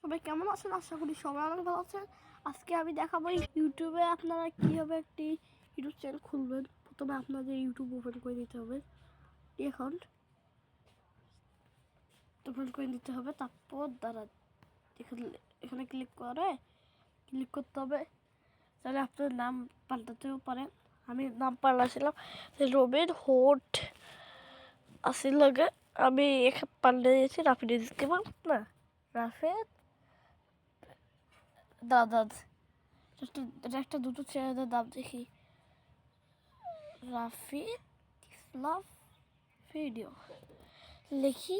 সবাই কেমন আছেন? আশা করি সবাই অনেক ভালো আছেন। আজকে আমি দেখাবো ইউটিউবে আপনারা কীভাবে একটি ইউটিউব চ্যানেল খুলবেন। প্রথমে আপনাদের ইউটিউব ওপেন করে দিতে হবে, অ্যাকাউন্ট ওপেন করে দিতে হবে। তারপর এখানে ক্লিক করতে হবে। তাহলে আপনার নাম পাল্টাতেও পারেন। আমি নাম পাল্টাছিলাম রবিন হোট আসির লগে, আমি এখানে পাল্টে দিয়েছি রাফিদ ইসলাম না রাফেদ দাদাদ। এটা একটা দুটো চ্যানেলের নাম দেখি, রাফিদ ইসলাম ভিডিও লিখি।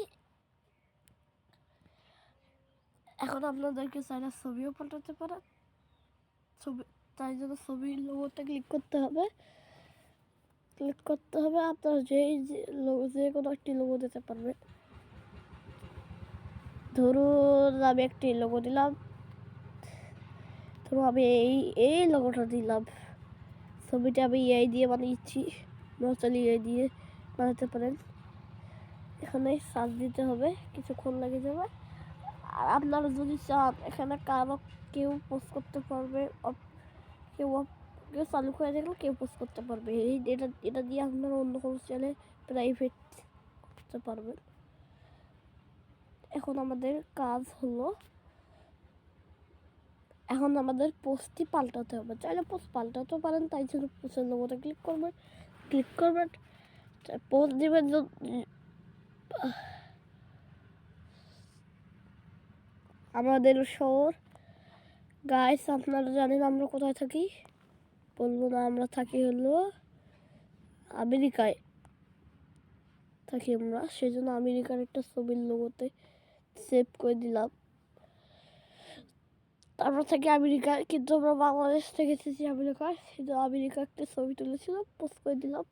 এখন আপনাদেরকে চাইলে ছবিও পাল্টাতে পারেন। ছবি তাই জন্য ছবির লোগোতে ক্লিক করতে হবে। আপনার যে কোনো একটি লোগো দিতে পারবেন। ধরুন আমি একটি লোগো দিলাম, ধরুন আমি এই লোগোটা দিলাম। ছবিটা আমি এই দিয়ে বানিয়েছি, মশালি এই দিয়ে বানাতে পারেন। এখানে সার্চ দিতে হবে, কিছুক্ষণ লেগে যাবে। আর আপনারা যদি চান এখানে কেউ পোস্ট করতে পারবে, কেউ চালু করে দেখলে কেউ পোস্ট করতে পারবে। এটা দিয়ে আপনারা অন্য কোনো চ্যানেলে প্রাইভেট করতে পারবেন। এখন আমাদের কাজ হলো, এখন আমাদের পোস্টটি পাল্টাতে হবে। চাইলে পোস্ট পাল্টাতেও পারেন, তাই জন্য পোস্টের লোগোতে ক্লিক করবেন, পোস্ট দিবেন। আমাদের শহর গাইস, আপনারা জানেন আমরা কোথায় থাকি? বলবো না, আমরা থাকি হলো আমেরিকায় থাকি আমরা। সেই জন্য আমেরিকার একটা ছবির লোগোতে সেভ করে দিলাম। তারপর থেকে আমেরিকা, কিন্তু আমরা বাংলাদেশ থেকে এসেছি আমেরিকায়, কিন্তু আমেরিকা একটা ছবি তুলেছিলাম, পোস্ট করে দিলাম।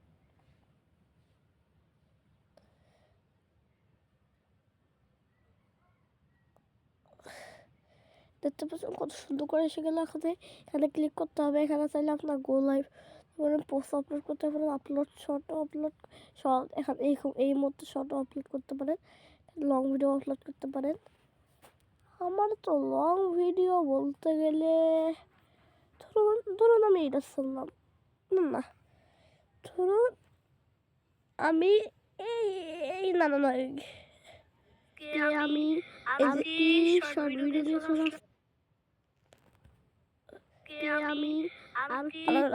দেখতে পাচ্ছেন কত সুন্দর করে এসে গেল। এখানে ক্লিক করতে হবে। এখানে চাইলে আপনার গো লাইভ পোস্ট আপলোড করতে পারেন, এখানে এই মুহূর্তে শর্ট আপলোড করতে পারেন, লং ভিডিও আপলোড করতে পারেন। আমার তো লং ভিডিও বলতে গেলে ধরুন আমি এটা শুনলাম না, ধরুন আমি এই না আমি শর্ট ভিডিও দিয়েছিলাম।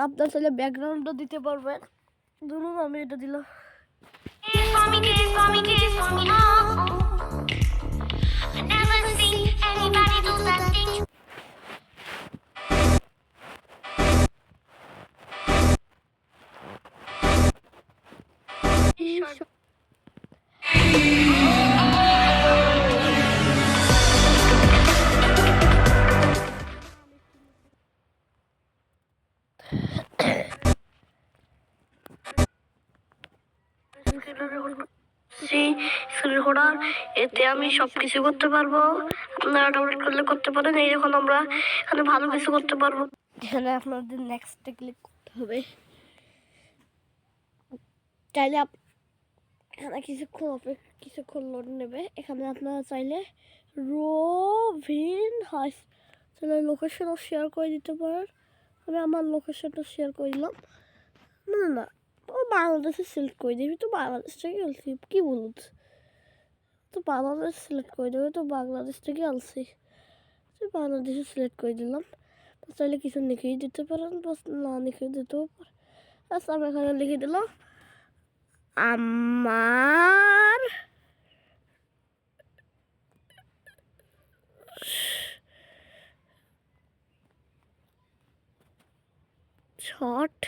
আপনার চাইলে ব্যাকগ্রাউন্ডও দিতে পারবেন। ধরুন আমি এটা দিলাম। এতে আমি সবকিছু করতে পারবো, আপনারা ডাউনলোড করতে পারেন। এই যখন আমরা এখানে ভালো কিছু করতে পারবো। এখানে আপনাদের নেক্সটে ক্লিক করতে হবে। চাইলে এখানে কিছুক্ষণ লোড নেবে। এখানে আপনারা চাইলে রবিন হাউস তাহলে লোকেশনও শেয়ার করে দিতে পারেন। আমি আমার লোকেশনটা শেয়ার করে দিলাম। না তো বাংলাদেশে সিলেক্ট করে দিবি, তো বাংলাদেশ থেকে আলছি কি বলুন, তো বাংলাদেশ সিলেক্ট করে দেবে, তো বাংলাদেশ থেকে আলছি, তো বাংলাদেশে সিলেক্ট করে দিলাম। চাইলে কিছু লিখেই দিতে পারেন, বাস না লিখে দিতেও পারেন। আচ্ছা আমি এখানে লিখে দিলাম আমার শর্ট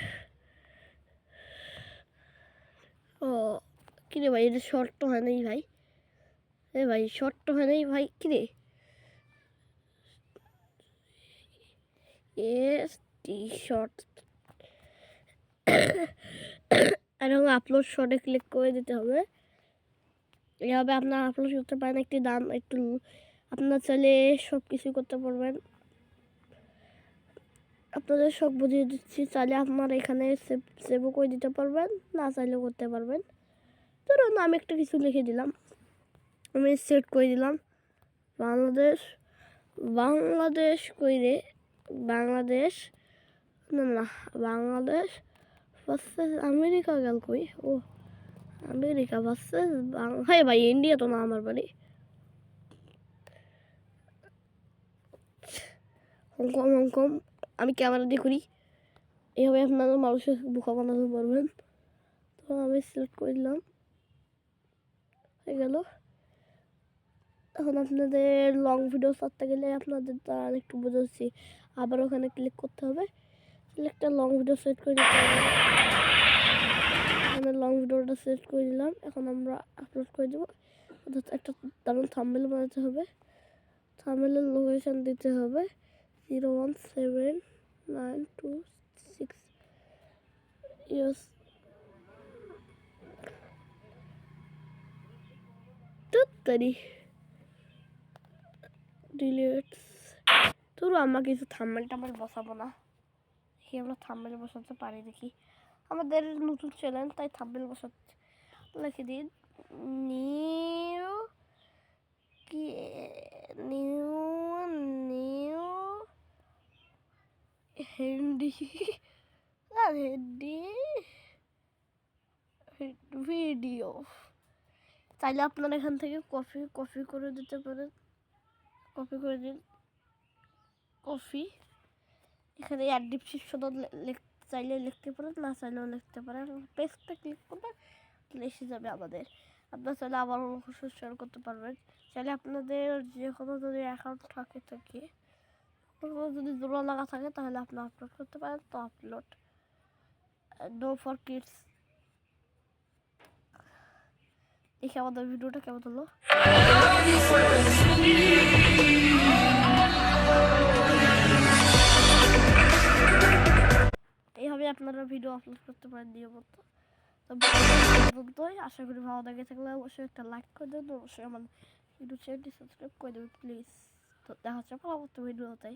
কিরে ভাই, এটা শর্ট তো হয় নাই ভাই। ভাই শর্ট তো হয় নাই ভাই, কিরে টি শর্ট। এরকম আপলোড শর্টে ক্লিক করে দিতে হবে। এভাবে আপনার আপলোড করতে পারেন। একটু আপনার চাইলে সব কিছু করতে পারবেন। আপনাদের সব বুঝিয়ে দিচ্ছি। চাইলে আপনার এখানে সেভও করে দিতে পারবেন, না চাইলেও করতে পারবেন। ধরুন আমি একটা কিছু লিখে দিলাম, আমি সেট করে দিলাম বাংলাদেশ, বাংলাদেশ কইরে বাংলাদেশ না না বাংলাদেশ ভার্সেস আমেরিকা গেল কই ও আমেরিকা ভার্সেস হ্যাঁ ভাই ইন্ডিয়া তো না আমার বাড়ি হংকং হংকং আমি ক্যামেরা দিয়ে করি এইভাবে আপনারা মানুষের বোকা বানাতে পারবেন তো আমি সিলেক্ট করে দিলাম হয়ে গেল এখন আপনাদের লং ভিডিও ছাড়তে গেলে আপনাদের দ্বারা একটু বুঝাচ্ছি আবার ওখানে ক্লিক করতে হবে একটা লং ভিডিও সেট করে দিতে হবে এখানে লং ভিডিওটা সেট করে দিলাম এখন আমরা আপলোড করে দেবো অর্থাৎ একটা দারুণ থাম্বনেল বানাতে হবে থাম্বনেলের লোকেশন দিতে হবে 01792 ইয়েস তাড়াতাড়ি ডিলিটস তোর আমরা কিছু থাম্বনেল টাম্বনেল বসাবো না কি আমরা থাম্বনেল বসাতে পারি দেখি আমাদের নতুন চ্যানেল তাই থাম্বনেল বসাতে লিখে দিন নিউ কি new new Hindi Hindi video চাইলে আপনারা এখান থেকে কপি করে দিতে পারেন কপি করে দিন কপি এখানে অ্যাড ডিসক্রিপশনও চাইলে লিখতে পারেন না চাইলেও লিখতে পারেন পেজটা ক্লিক করবেন তাহলে এসে যাবে আমাদের আপনারা চাইলে আবার শেয়ার করতে পারবেন চাইলে আপনাদের যে কোনো যদি অ্যাকাউন্ট থাকে যদি জোড়া লাগা থাকে তাহলে আপনি আপলোড করতে পারেন তো আপলোড নো ফর কিডস দেখি আমাদের ভিডিওটা কেমন হলো এইভাবে আপনারা ভিডিও আপলোড করতে পারেন নিয়মিত তো আশা করি ভালো লাগে থাকলে অবশ্যই একটা লাইক করে দেবেন অবশ্যই আমার ইউটিউব চ্যানেলটি সাবস্ক্রাইব করে দেবেন প্লিজ তো দেখা হচ্ছে পরবর্তী ভিডিওতে